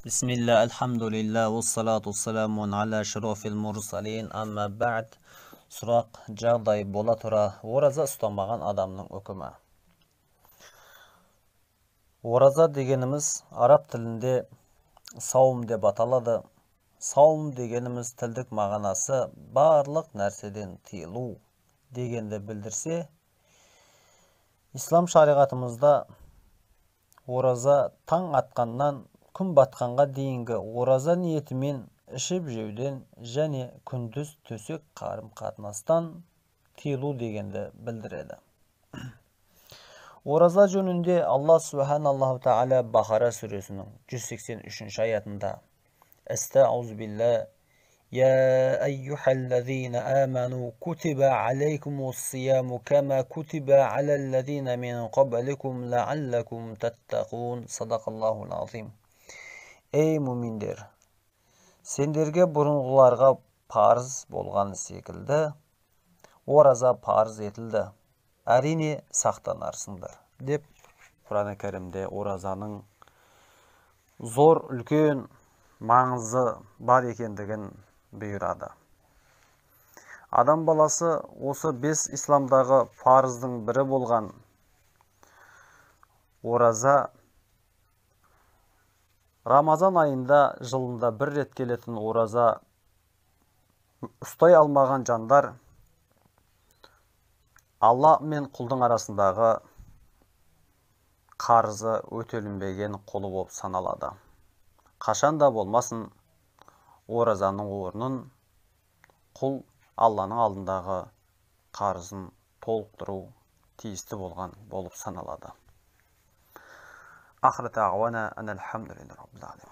Bismillah, elhamdülillah, ve salatu selamun ala şerofil mursalin, amma ba'd. Surak jagday bola tura oraza ustanmagan adamның hükümü. Oraza degenimiz Arap tilinde saum deb ataladı. Saum degenimiz tildik mağanası barlık nerseden tiyilu degende bildirse, İslam şariatımızda oraza taң atqandan күн батқанға дейінгі ораза ниетімен ішіп жеуден және күндіз төсек қарым-қатынастан тыйылу дегенді білдіреді. Ораза жөнінде Алла Субханаллаху Тааля Бақара сүресінің 183 аятында: Estaizu billah, Ya eyyuhallazina amanu kutiba aleykumus siyamu kama kutiba alellezina min qablikum la'allakum tattaqun. Sadaqallahul azim. Ey müminler! Сендерге бұрынғыларға парыз болған секілді, ораза парыз етілді. Әрине сақтанарсыңдар, деп Құран-ы Кәрімде оразаның зор үлкен маңызы бар екендігін бұйырады. Адам баласы осы 5 исламдағы парыздың бірі болған ораза Рамазан айында жылында бір рет келетін ораза ұстай алмаған жандар Алла мен құлдың арасындағы қарызы өтелінбеген құлы болып саналады. Қашанда болмасын оразаның орнын құл Алланың алдындағы қарызын толықтыру тиісті болған болып саналады. آخر دعوانا أن الحمد لله رب العالمين.